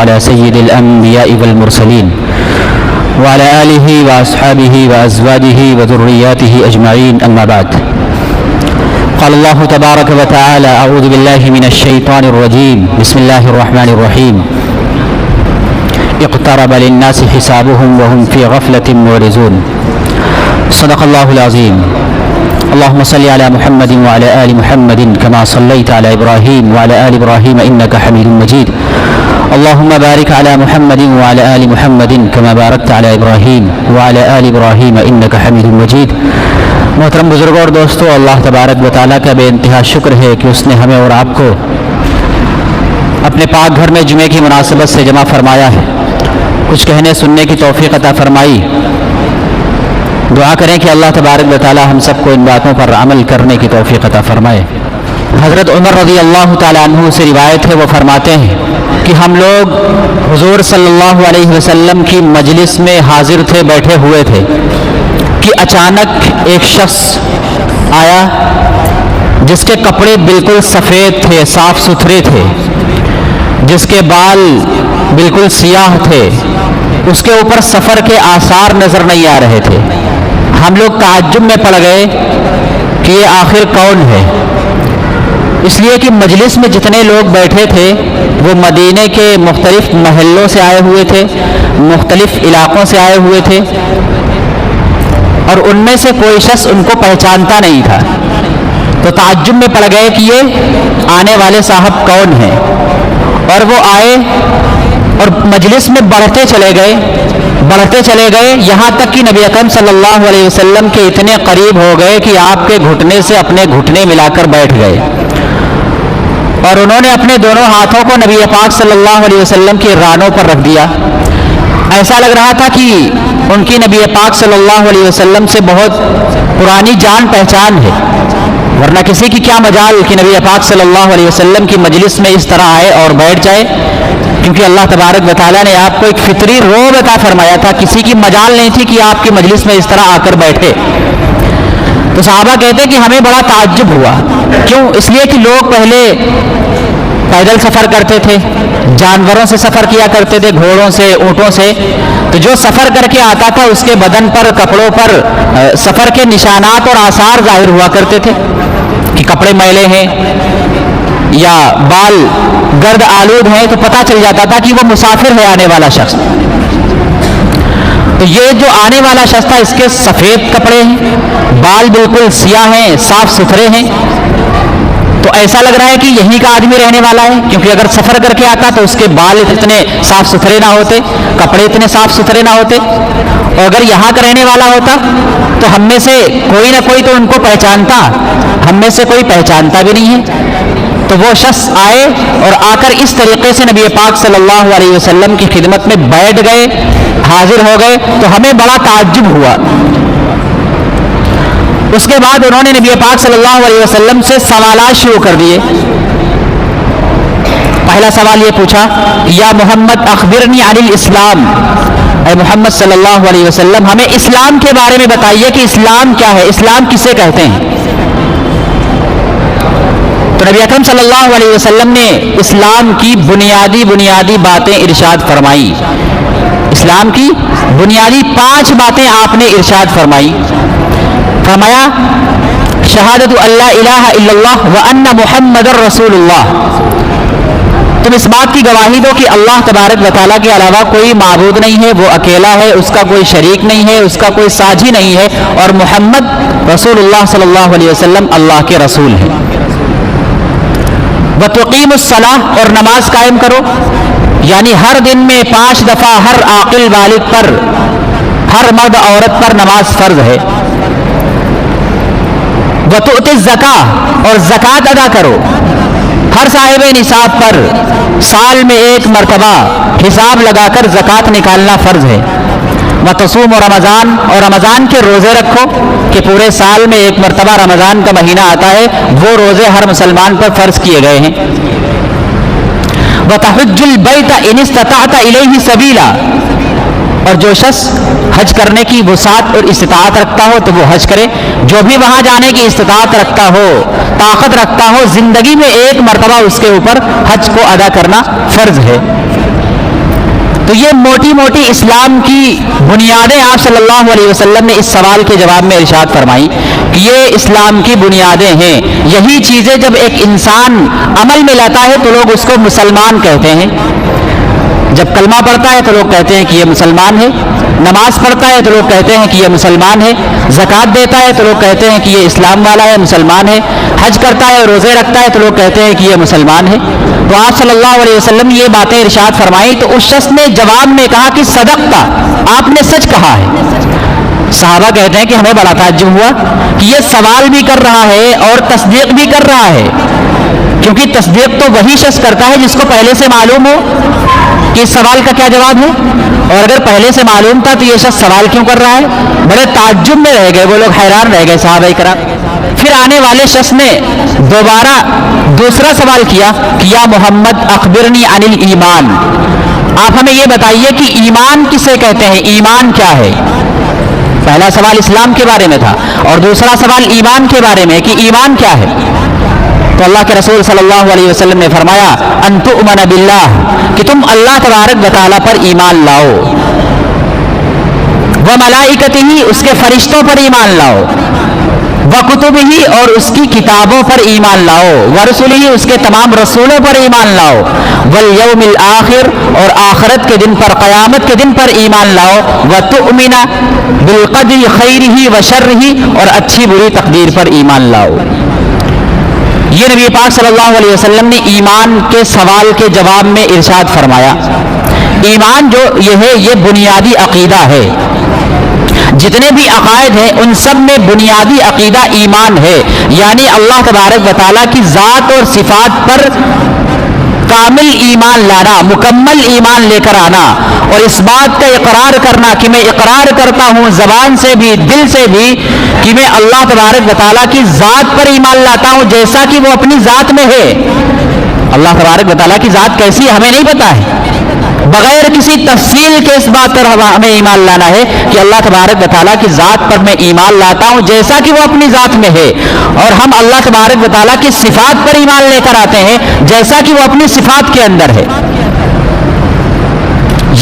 على سيد الأنبياء والمرسلين وعلى آله وأصحابه وأزواجه وذرياته أجمعين أما بعد. قال الله تبارك وتعالى: أعوذ بالله من الشيطان الرجيم بسم الله الرحمن الرحيم. اقترب للناس حسابهم وهم في غفلة معرضون. صدق الله العظيم. اللهم صل على محمد وعلى آل محمد كما صليت على إبراهيم وعلى آل إبراهيم إنك حميد مجيد. اللهم بارك على محمد وعلى آل محمد كما باركت على إبراهيم وعلى آل إبراهيم إنك حميد مجيد. محترم بزرگوں اور دوستو، اللہ تبارک و تعالیٰ کا بے انتہا شکر ہے کہ اس نے ہمیں اور آپ کو اپنے پاک گھر میں جمعے کی مناسبت سے جمع فرمایا ہے، کچھ کہنے سننے کی توفیق عطا فرمائی. دعا کریں کہ اللہ تبارک و تعالیٰ ہم سب کو ان باتوں پر عمل کرنے کی توفیق عطا فرمائے. حضرت عمر رضی اللہ تعالیٰ عنہ سے روایت ہے، وہ فرماتے ہیں کہ ہم لوگ حضور صلی اللہ علیہ وسلم کی مجلس میں حاضر تھے، بیٹھے ہوئے تھے کہ اچانک ایک شخص آیا جس کے کپڑے بالکل سفید تھے، صاف ستھرے تھے، جس کے بال بالکل سیاہ تھے، اس کے اوپر سفر کے آثار نظر نہیں آ رہے تھے. ہم لوگ تعجب میں پڑ گئے کہ یہ آخر کون ہے، اس لیے کہ مجلس میں جتنے لوگ بیٹھے تھے وہ مدینے کے مختلف محلوں سے آئے ہوئے تھے، مختلف علاقوں سے آئے ہوئے تھے، اور ان میں سے کوئی شخص ان کو پہچانتا نہیں تھا. تو تعجب میں پڑ گئے کہ یہ آنے والے صاحب کون ہیں، اور وہ آئے اور مجلس میں بڑھتے چلے گئے یہاں تک کہ نبی اکرم صلی اللہ علیہ وسلم کے اتنے قریب ہو گئے کہ آپ کے گھٹنے سے اپنے گھٹنے ملا کر بیٹھ گئے، اور انہوں نے اپنے دونوں ہاتھوں کو نبی پاک صلی اللہ علیہ وسلم کی رانوں پر رکھ دیا. ایسا لگ رہا تھا کہ ان کی نبی پاک صلی اللہ علیہ وسلم سے بہت پرانی جان پہچان ہے، ورنہ کسی کی کیا مجال کہ نبی پاک صلی اللہ علیہ وسلم کی مجلس میں اس طرح آئے اور بیٹھ جائے، کیونکہ اللہ تبارک و تعالیٰ نے آپ کو ایک فطری رعب عطا فرمایا تھا. کسی کی مجال نہیں تھی کہ آپ کی مجلس میں اس طرح آ کر بیٹھے. تو صحابہ کہتے کہ ہمیں بڑا تعجب ہوا. کیوں؟ اس لیے کہ لوگ پہلے پیدل سفر کرتے تھے، جانوروں سے سفر کیا کرتے تھے، گھوڑوں سے، اونٹوں سے. تو جو سفر کر کے آتا تھا اس کے بدن پر، کپڑوں پر سفر کے نشانات اور آثار ظاہر ہوا کرتے تھے کہ کپڑے میلے ہیں یا بال گرد آلود ہیں، تو پتہ چل جاتا تھا کہ وہ مسافر ہے آنے والا شخص. تو یہ جو آنے والا شخص تھا اس کے سفید کپڑے ہیں، بال بالکل سیاہ ہیں، صاف ستھرے ہیں. تو ایسا لگ رہا ہے کہ یہیں کا آدمی رہنے والا ہے، کیونکہ اگر سفر کر کے آتا تو اس کے بال اتنے صاف ستھرے نہ ہوتے، کپڑے اتنے صاف ستھرے نہ ہوتے، اور اگر یہاں کا رہنے والا ہوتا تو ہم میں سے کوئی نہ کوئی تو ان کو پہچانتا، ہم میں سے کوئی پہچانتا بھی نہیں ہے. تو وہ شخص آئے اور آ کر اس طریقے سے نبی پاک صلی اللہ علیہ وسلم کی خدمت میں بیٹھ گئے، حاضر ہو گئے. تو ہمیں بڑا تعجب ہوا. اس کے بعد انہوں نے نبی پاک صلی اللہ علیہ وسلم سے سوالات شروع کر دیے. پہلا سوال یہ پوچھا: یا محمد اخبرنی عن الاسلام، اے محمد صلی اللہ علیہ وسلم ہمیں اسلام کے بارے میں بتائیے کہ اسلام کیا ہے، اسلام کسے کہتے ہیں. تو نبی اکرم صلی اللہ علیہ وسلم نے اسلام کی بنیادی باتیں ارشاد فرمائی. اسلام کی بنیادی 5 باتیں آپ نے ارشاد فرمائی. فرمایا: شہادت اللہ الہ الا اللہ وان محمد رسول اللہ. تم اس بات کی گواہی دو کہ اللہ تبارک و تعالیٰ کے علاوہ کوئی معبود نہیں ہے، وہ اکیلا ہے، اس کا کوئی شریک نہیں ہے، اس کا کوئی ساجھی نہیں ہے، اور محمد رسول اللہ صلی اللہ علیہ وسلم اللہ کے رسول ہیں. وتقیم الصلاۃ، اور نماز قائم کرو، یعنی ہر دن میں 5 دفعہ ہر عاقل بالغ پر، ہر مرد عورت پر نماز فرض ہے. وتؤتی الزکاۃ، اور زکوٰۃ ادا کرو، ہر صاحب نصاب پر سال میں 1 مرتبہ حساب لگا کر زکوٰۃ نکالنا فرض ہے. وتصوم رمضان، اور رمضان کے روزے رکھو کہ پورے سال میں 1 مرتبہ رمضان کا مہینہ آتا ہے، وہ روزے ہر مسلمان پر فرض کیے گئے ہیں. وتحج البیت ان استطعت الیہ سبیلا، اور جو شخص حج کرنے کی وسعت اور استطاعت رکھتا ہو تو وہ حج کرے. جو بھی وہاں جانے کی استطاعت رکھتا ہو، طاقت رکھتا ہو، زندگی میں 1 مرتبہ اس کے اوپر حج کو ادا کرنا فرض ہے. تو یہ موٹی موٹی اسلام کی بنیادیں آپ صلی اللہ علیہ وسلم نے اس سوال کے جواب میں ارشاد فرمائی کہ یہ اسلام کی بنیادیں ہیں. یہی چیزیں جب ایک انسان عمل میں لاتا ہے تو لوگ اس کو مسلمان کہتے ہیں. جب کلمہ پڑھتا ہے تو لوگ کہتے ہیں کہ یہ مسلمان ہے. نماز پڑھتا ہے تو لوگ کہتے ہیں کہ یہ مسلمان ہے. زکوٰۃ دیتا ہے تو لوگ کہتے ہیں کہ یہ اسلام والا ہے, مسلمان ہے. حج کرتا ہے, روزے رکھتا ہے تو لوگ کہتے ہیں کہ یہ مسلمان ہے. تو آپ صلی اللہ علیہ وسلم نے یہ باتیں ارشاد فرمائی تو اس شخص نے جواب میں کہا کہ صدقتا, آپ نے سچ کہا ہے. صحابہ کہتے ہیں کہ ہمیں بڑا تعجب ہوا کہ یہ سوال بھی کر رہا ہے اور تصدیق بھی کر رہا ہے, کیونکہ تصدیق تو وہی شخص کرتا ہے جس کو پہلے سے معلوم ہو کہ اس سوال کا کیا جواب ہے. اور اگر پہلے سے معلوم تھا تو یہ شخص سوال کیوں کر رہا ہے؟ بڑے تعجب میں رہ گئے وہ لوگ, حیران رہ گئے صحابہ کرام. پھر آنے والے شخص نے دوبارہ دوسرا سوال کیا کہ یا محمد اخبرنی عن الایمان, آپ ہمیں یہ بتائیے کہ ایمان کسے کہتے ہیں, ایمان کیا ہے. پہلا سوال اسلام کے بارے میں تھا اور دوسرا سوال ایمان کے بارے میں کہ ایمان کیا ہے. تو اللہ کے رسول صلی اللہ علیہ وسلم نے فرمایا ان تؤمن باللہ, کہ تم اللہ تبارک و تعالیٰ پر ایمان لاؤ, وملائکتہ, اس کے فرشتوں پر ایمان لاؤ, وکتبہ, اور اس کی کتابوں پر ایمان لاؤ, ورسلہ, اس کے تمام رسولوں پر ایمان لاؤ, والیوم الآخر, اور آخرت کے دن پر, قیامت کے دن پر ایمان لاؤ, وتؤمن بالقدر خیرہ وشرہ, اور اچھی بری تقدیر پر ایمان لاؤ. یہ نبی پاک صلی اللہ علیہ وسلم نے ایمان کے سوال کے جواب میں ارشاد فرمایا. ایمان جو یہ ہے یہ بنیادی عقیدہ ہے. جتنے بھی عقائد ہیں ان سب میں بنیادی عقیدہ ایمان ہے, یعنی اللہ تبارک و تعالیٰ کی ذات اور صفات پر کامل ایمان لانا, مکمل ایمان لے کر آنا, اور اس بات کا اقرار کرنا کہ میں اقرار کرتا ہوں زبان سے بھی دل سے بھی کہ میں اللہ تبارک و تعالیٰ کی ذات پر ایمان لاتا ہوں جیسا کہ وہ اپنی ذات میں ہے. اللہ تبارک و تعالیٰ کی ذات کیسی ہے ہمیں نہیں پتا ہے, بغیر کسی تفصیل کے اس بات پر ہمیں ایمان لانا ہے کہ اللہ تبارک و تعالیٰ کی ذات پر میں ایمان لاتا ہوں جیسا کہ وہ اپنی ذات میں ہے, اور ہم اللہ تبارک و تعالیٰ کی صفات پر ایمان لے کر آتے ہیں جیسا کہ وہ اپنی صفات کے اندر ہے.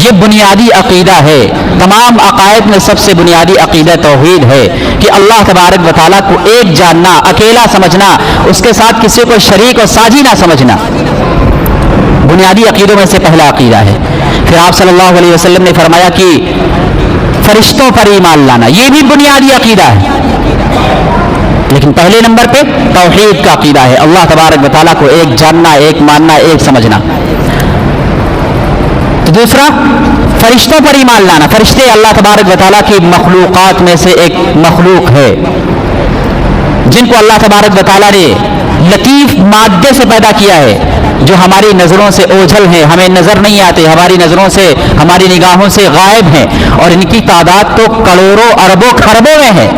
یہ بنیادی عقیدہ ہے. تمام عقائد میں سب سے بنیادی عقیدہ توحید ہے کہ اللہ تبارک و تعالیٰ کو ایک جاننا, اکیلا سمجھنا, اس کے ساتھ کسی کو شریک اور ساجی نہ سمجھنا. بنیادی عقیدوں میں سے پہلا عقیدہ ہے. پھر آپ صلی اللہ علیہ وسلم نے فرمایا کہ فرشتوں پر ایمان لانا, یہ بھی بنیادی عقیدہ ہے, لیکن پہلے نمبر پہ توحید کا عقیدہ ہے, اللہ تبارک و تعالیٰ کو ایک جاننا, ایک ماننا, ایک سمجھنا. تو دوسرا فرشتوں پر ایمان لانا. فرشتے اللہ تبارک و تعالیٰ کی مخلوقات میں سے ایک مخلوق ہے جن کو اللہ تبارک و تعالیٰ نے لطیف مادے سے پیدا کیا ہے, جو ہماری نظروں سے اوجھل ہیں, ہمیں نظر نہیں آتے, ہماری نظروں سے, ہماری نگاہوں سے غائب ہیں, اور ان کی تعداد تو کروڑوں اربوں خربوں میں ہے.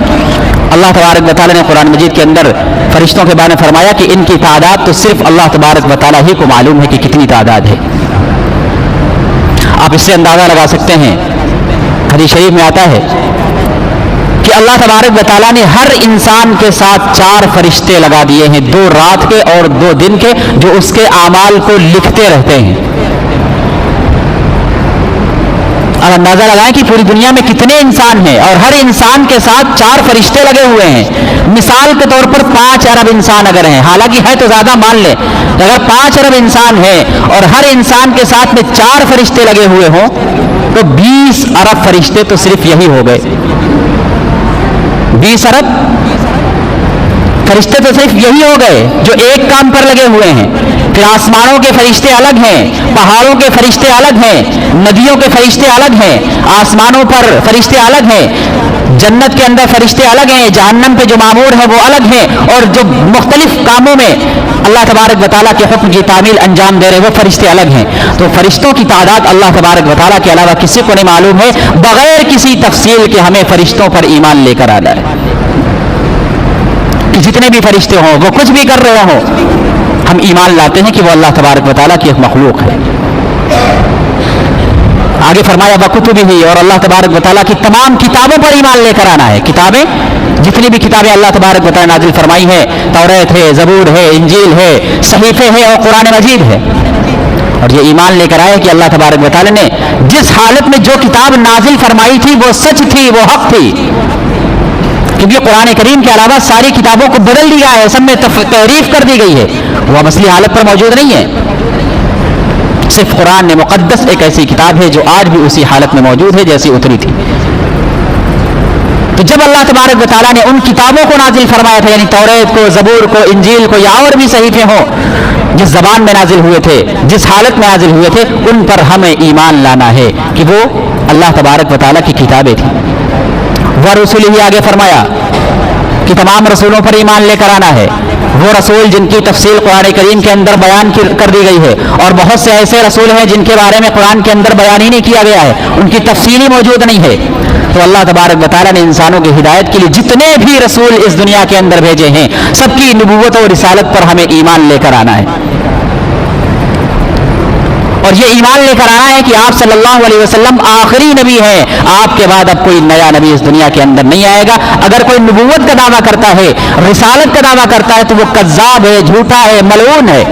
اللہ تبارک و تعالیٰ نے قرآن مجید کے اندر فرشتوں کے بارے میں فرمایا کہ ان کی تعداد تو صرف اللہ تبارک و تعالیٰ ہی کو معلوم ہے کہ کتنی تعداد ہے. آپ اس سے اندازہ لگا سکتے ہیں, حدیث شریف میں آتا ہے کہ اللہ تبارک و تعالیٰ نے ہر انسان کے ساتھ 4 فرشتے لگا دیے ہیں, 2 رات کے اور 2 دن کے, جو اس کے اعمال کو لکھتے رہتے ہیں. اب اندازہ لگائیں کہ پوری دنیا میں کتنے انسان ہیں, اور ہر انسان کے ساتھ 4 فرشتے لگے ہوئے ہیں. مثال کے طور پر 5 ارب انسان اگر ہیں, حالانکہ ہے تو زیادہ مان لیں, اگر 5 ارب انسان ہیں اور ہر انسان کے ساتھ میں 4 فرشتے لگے ہوئے ہوں تو 20 ارب فرشتے تو صرف یہی ہو گئے. 20 ارب فرشتے تو صرف یہی ہو گئے جو ایک کام پر لگے ہوئے ہیں. پھر آسمانوں کے فرشتے الگ ہیں, پہاڑوں کے فرشتے الگ ہیں, ندیوں کے فرشتے الگ ہیں, آسمانوں پر فرشتے الگ ہیں, جنت کے اندر فرشتے الگ ہیں, جہنم پہ جو مامور ہے وہ الگ ہیں, اور جو مختلف کاموں میں اللہ تبارک و تعالیٰ کے حکم کی تعمیل انجام دے رہے وہ فرشتے الگ ہیں. تو فرشتوں کی تعداد اللہ تبارک و تعالیٰ کے علاوہ کسی کو نہیں معلوم ہے, بغیر کسی تفصیل کے ہمیں فرشتوں پر ایمان لے کر آنا ہے. کہ جتنے بھی فرشتے ہوں, وہ کچھ بھی کر رہے ہوں, ہم ایمان لاتے ہیں کہ وہ اللہ تبارک و تعالیٰ کی ایک مخلوق ہے. آگے فرمایا وکتبہ, اور اللہ تبارک و تعالیٰ کی تمام کتابوں پر ایمان لے کر آنا ہے. کتابیں, جتنی بھی کتابیں اللہ تبارک و تعالیٰ نازل فرمائی ہیں, توریت ہے, زبور ہے, انجیل ہے, صحیفے ہیں اور قرآن مجید ہے. اور یہ ایمان لے کر آئے کہ اللہ تبارک و تعالی نے جس حالت میں جو کتاب نازل فرمائی تھی وہ سچ تھی، وہ حق تھی، کیونکہ قرآن کریم کے علاوہ ساری کتابوں کو بدل دیا ہے، سب میں تحریف کر دی گئی ہے، وہ اصلی حالت پر موجود نہیں ہے۔ صرف قرآن نے مقدس ایک ایسی کتاب ہے جو آج بھی اسی حالت میں موجود ہے جیسی اتری تھی۔ تو جب اللہ تبارک و تعالیٰ نے ان کتابوں کو نازل فرمایا تھا، یعنی توریت کو، زبور کو، انجیل کو، یا اور بھی صحیفے ہوں جس زبان میں نازل ہوئے تھے، جس حالت میں نازل ہوئے تھے، ان پر ہمیں ایمان لانا ہے کہ وہ اللہ تبارک و تعالیٰ کی کتابیں تھیں۔ ورسولہ ہی آگے فرمایا کہ تمام رسولوں پر ایمان لے کر آنا ہے، وہ رسول جن کی تفصیل قرآن کریم کے اندر بیان کر دی گئی ہے، اور بہت سے ایسے رسول ہیں جن کے بارے میں قرآن کے اندر بیان ہی نہیں کیا گیا ہے، ان کی تفصیل ہی موجود نہیں ہے۔ تو اللہ تبارک و تعالیٰ نے انسانوں کی ہدایت کے لیے جتنے بھی رسول اس دنیا کے اندر بھیجے ہیں، سب کی نبوت اور رسالت پر ہمیں ایمان لے کر آنا ہے، اور یہ ایمان لے کر آنا ہے کہ آپ صلی اللہ علیہ وسلم آخری نبی ہیں، آپ کے بعد اب کوئی نیا نبی اس دنیا کے اندر نہیں آئے گا۔ اگر کوئی نبوت کا دعویٰ کرتا ہے، رسالت کا دعویٰ کرتا ہے، تو وہ کذاب ہے، جھوٹا ہے، ملعون ہے،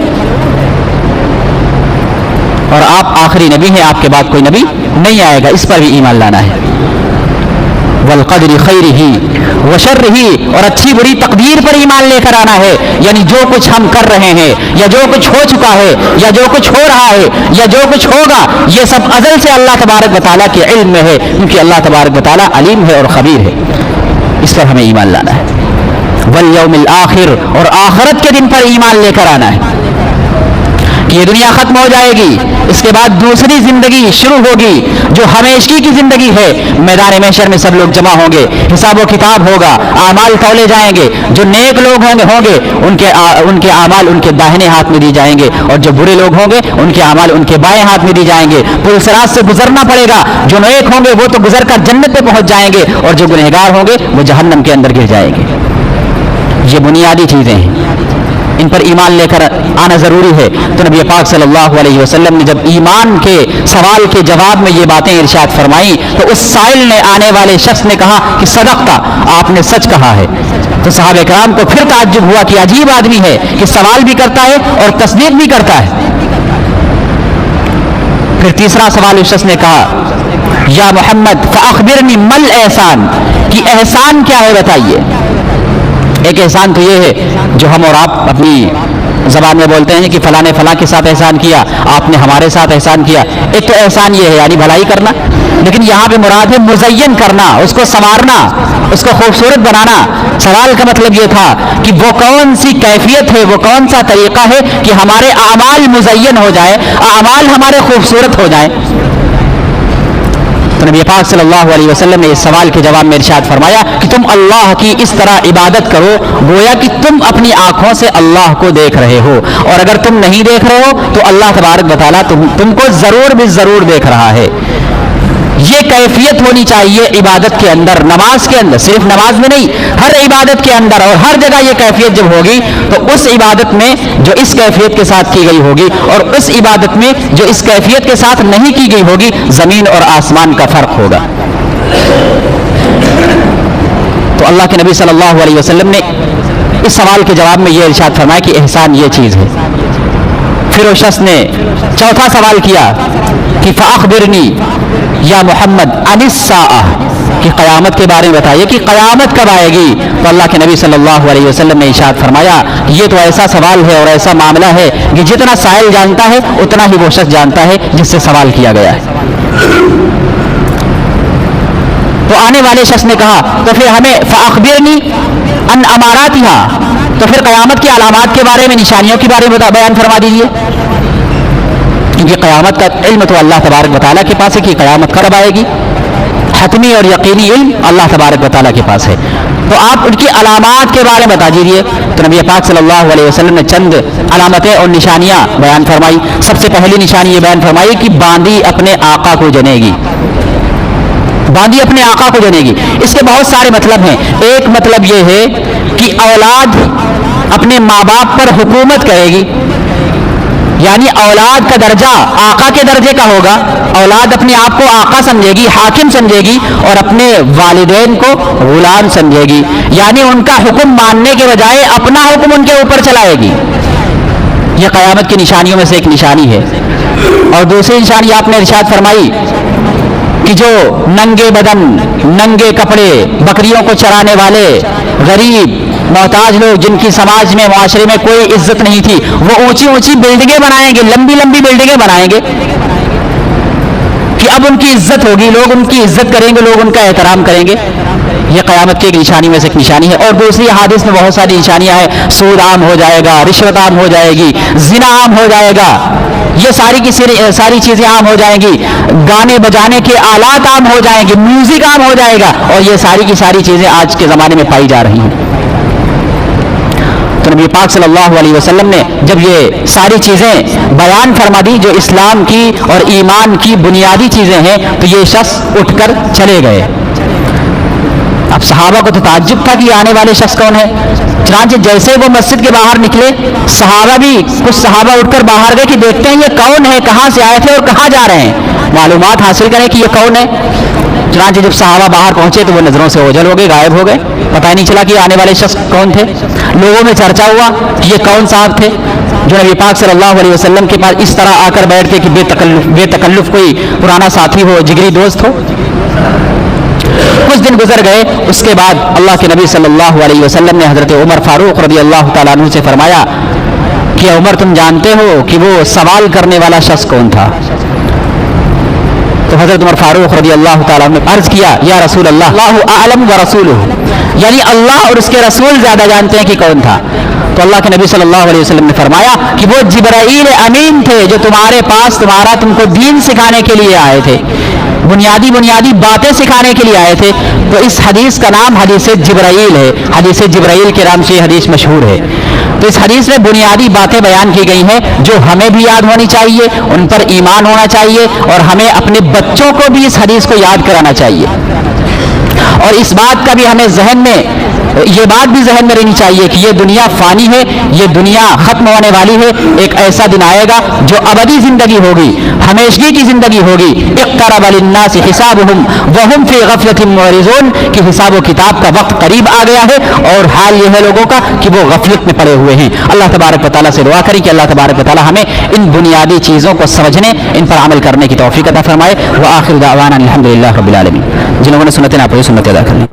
اور آپ آخری نبی ہیں، آپ کے بعد کوئی نبی نہیں آئے گا، اس پر بھی ایمان لانا ہے۔ والقدر خیرہ وشرہ، اور اچھی بری تقدیر پر ایمان لے کر آنا ہے، یعنی جو کچھ ہم کر رہے ہیں، یا جو کچھ ہو چکا ہے، یا جو کچھ ہو رہا ہے، یا جو کچھ ہوگا، یہ سب ازل سے اللہ تبارک و تعالیٰ کے علم میں ہے، کیونکہ اللہ تبارک و تعالیٰ علیم ہے اور خبیر ہے، اس پر ہمیں ایمان لانا ہے۔ والیوم الآخر، اور آخرت کے دن پر ایمان لے کر آنا ہے کہ یہ دنیا ختم ہو جائے گی، اس کے بعد دوسری زندگی شروع ہوگی جو ہمیشگی کی زندگی ہے۔ میدان محشر میں سب لوگ جمع ہوں گے، حساب و کتاب ہوگا، اعمال تولے جائیں گے، جو نیک لوگ ہوں گے ان کے اعمال ان کے داہنے ہاتھ میں دی جائیں گے، اور جو برے لوگ ہوں گے ان کے اعمال ان کے بائیں ہاتھ میں دی جائیں گے۔ پل صراط سے گزرنا پڑے گا، جو نیک ہوں گے وہ تو گزر کر جنت پہ پہنچ جائیں گے، اور جو گنہگار ہوں گے وہ جہنم کے اندر گر جائیں گے۔ یہ بنیادی چیزیں ہیں، ان پر ایمان لے کر آنا ضروری ہے۔ تو نبی پاک صلی اللہ علیہ وسلم نے جب ایمان کے سوال کے جواب میں یہ باتیں ارشاد فرمائیں، تو اس سائل نے، آنے والے شخص نے کہا کہ صدقتا، آپ نے سچ کہا ہے۔ تو صحابہ کرام کو پھر تعجب ہوا کہ عجیب آدمی ہے کہ سوال بھی کرتا ہے اور تصدیق بھی کرتا ہے۔ پھر تیسرا سوال اس شخص نے کہا، یا محمد فاخبرنی مل احسان، کہ احسان کیا ہے بتائیے۔ ایک احسان تو یہ ہے جو ہم اور آپ اپنی زبان میں بولتے ہیں کہ فلاں نے فلاں کے ساتھ احسان کیا، آپ نے ہمارے ساتھ احسان کیا، ایک تو احسان یہ ہے یعنی بھلائی کرنا، لیکن یہاں پہ مراد ہے مزین کرنا، اس کو سنوارنا، اس کو خوبصورت بنانا۔ سوال کا مطلب یہ تھا کہ وہ کون سی کیفیت ہے، وہ کون سا طریقہ ہے کہ ہمارے اعمال مزین ہو جائے، اعمال ہمارے خوبصورت ہو جائیں۔ تو نبی پاک صلی اللہ علیہ وسلم نے اس سوال کے جواب میں ارشاد فرمایا کہ تم اللہ کی اس طرح عبادت کرو گویا کہ تم اپنی آنکھوں سے اللہ کو دیکھ رہے ہو، اور اگر تم نہیں دیکھ رہے ہو تو اللہ تبارک و تعالیٰ تم کو ضرور بھی ضرور دیکھ رہا ہے۔ یہ کیفیت ہونی چاہیے عبادت کے اندر، نماز کے اندر، صرف نماز میں نہیں، ہر عبادت کے اندر اور ہر جگہ یہ کیفیت جب ہوگی تو اس عبادت میں جو اس کیفیت کے ساتھ کی گئی ہوگی اور اس عبادت میں جو اس کیفیت کے ساتھ نہیں کی گئی ہوگی، زمین اور آسمان کا فرق ہوگا۔ تو اللہ کے نبی صلی اللہ علیہ وسلم نے اس سوال کے جواب میں یہ ارشاد فرمایا کہ احسان یہ چیز ہے۔ پھر اس شخص نے چوتھا سوال کیا کہ فاخبرنی یا محمد عن الساعہ، کہ قیامت کے بارے میں بتائیے کہ قیامت کب آئے گی۔ تو اللہ کے نبی صلی اللہ علیہ وسلم نے ارشاد فرمایا یہ تو ایسا سوال ہے اور ایسا معاملہ ہے کہ جتنا سائل جانتا ہے اتنا ہی وہ شخص جانتا ہے جس سے سوال کیا گیا ہے۔ تو آنے والے شخص نے کہا تو پھر ہمیں فاخبرنی عن اماراتہا، تو پھر قیامت کی علامات کے بارے میں، نشانیوں کے بارے میں بیان فرما دیجیے، کیونکہ قیامت کا علم تو اللہ تبارک و تعالیٰ کے پاس ہے کہ قیامت کب آئے گی، حتمی اور یقینی علم اللہ تبارک و تعالیٰ کے پاس ہے۔ تو آپ ان کی علامات کے بارے میں بتا دیجیے۔ تو نبی پاک صلی اللہ علیہ وسلم نے چند علامتیں اور نشانیاں بیان فرمائی۔ سب سے پہلی نشانی یہ بیان فرمائی کہ باندی اپنے آقا کو جنے گی، باندی اپنے آقا کو جنے گی۔ اس کے بہت سارے مطلب ہیں۔ ایک مطلب یہ ہے کہ اولاد اپنے ماں باپ پر حکومت کرے گی، یعنی اولاد کا درجہ آقا کے درجے کا ہوگا، اولاد اپنے آپ کو آقا سمجھے گی، حاکم سمجھے گی، اور اپنے والدین کو غلام سمجھے گی، یعنی ان کا حکم ماننے کے بجائے اپنا حکم ان کے اوپر چلائے گی۔ یہ قیامت کی نشانیوں میں سے ایک نشانی ہے. اور دوسری نشانی آپ نے ارشاد فرمائی کہ جو ننگے بدن، ننگے کپڑے، بکریوں کو چرانے والے، غریب محتاج لوگ جن کی سماج میں، معاشرے میں کوئی عزت نہیں تھی، وہ اونچی اونچی بلڈنگیں بنائیں گے، لمبی لمبی بلڈنگیں بنائیں گے کہ اب ان کی عزت ہوگی، لوگ ان کی عزت کریں گے، لوگ ان کا احترام کریں گے. یہ قیامت کی ایک نشانی میں سے ایک نشانی ہے. اور دوسری حدیث میں بہت ساری نشانیاں ہیں. سود عام ہو جائے گا، رشوت عام ہو جائے گی، زنا عام ہو جائے گا، یہ ساری کی ساری چیزیں عام ہو جائیں گی، گانے بجانے کے آلات عام ہو جائیں گے، میوزک عام ہو جائے گا، اور یہ ساری کی ساری چیزیں آج کے زمانے میں پائی جا رہی ہیں. تو نبی پاک صلی اللہ علیہ وسلم نے جب یہ ساری چیزیں بیان فرما دی جو اسلام کی اور ایمان کی بنیادی چیزیں ہیں، تو یہ شخص اٹھ کر چلے گئے. اب صحابہ کو تو تعجب تھا کہ آنے والے شخص کون ہے. چنانچہ جیسے وہ مسجد کے باہر نکلے، صحابہ بھی، کچھ صحابہ اٹھ کر باہر گئے کہ دیکھتے ہیں یہ کون ہے، کہاں سے آئے تھے اور کہاں جا رہے ہیں، معلومات حاصل کریں کہ یہ کون ہے. چنانچہ جب صحابہ باہر پہنچے تو وہ نظروں سے اوجھل ہو گئے، غائب ہو گئے، پتہ ہی نہیں چلا کہ آنے والے شخص کون تھے. لوگوں میں چرچا ہوا کہ یہ کون صاحب تھے جو نبی پاک صلی اللہ علیہ وسلم کے پاس اس طرح آ کر بیٹھتے کہ بے تکلف کوئی پرانا ساتھی ہو، جگری دوست ہو. کچھ دن گزر گئے. اس کے بعد اللہ کے نبی صلی اللہ علیہ وسلم نے حضرت عمر فاروق رضی اللہ تعالیٰ عنہ سے فرمایا کہ عمر تم جانتے ہو کہ وہ سوال کرنے والا شخص کون تھا؟ تو حضرت عمر فاروق رضی اللہ تعالیٰ عنہ نے عرض کیا یا رسول اللہ، اللہ اعلم و رسولہ، یعنی اللہ اور اس کے رسول زیادہ جانتے ہیں کہ کون تھا. تو اللہ کے نبی صلی اللہ علیہ وسلم نے فرمایا کہ وہ جبرائیل امین تھے جو تمہارے پاس تم کو دین سکھانے کے لیے آئے تھے، بنیادی باتیں سکھانے کے لیے آئے تھے. تو اس حدیث کا نام حدیث جبرائیل ہے، حدیث جبرائیل کے نام سے یہ حدیث مشہور ہے. تو اس حدیث میں بنیادی باتیں بیان کی گئی ہیں جو ہمیں بھی یاد ہونی چاہیے، ان پر ایمان ہونا چاہیے، اور ہمیں اپنے بچوں کو بھی اس حدیث کو یاد کرانا چاہیے. اور اس بات کا بھی ہمیں یہ بات بھی ذہن میں رہنی چاہیے کہ یہ دنیا فانی ہے، یہ دنیا ختم ہونے والی ہے. ایک ایسا دن آئے گا جو ابدی زندگی ہوگی، ہمیشگی کی زندگی ہوگی. اقترب للناس حسابهم وهم في غفلة معرضون، کہ حساب و کتاب کا وقت قریب آ گیا ہے اور حال یہ ہے لوگوں کا کہ وہ غفلت میں پڑے ہوئے ہیں. اللہ تبارک و تعالیٰ سے دعا کریں کہ اللہ تبارک و تعالیٰ ہمیں ان بنیادی چیزوں کو سمجھنے، ان پر عمل کرنے کی توفیق عطا فرمائے. وآخر دعوانا الحمدللہ رب العالمین. جن لوگوں نے سنتیں نہ پڑھی سنتیں ادا کریں.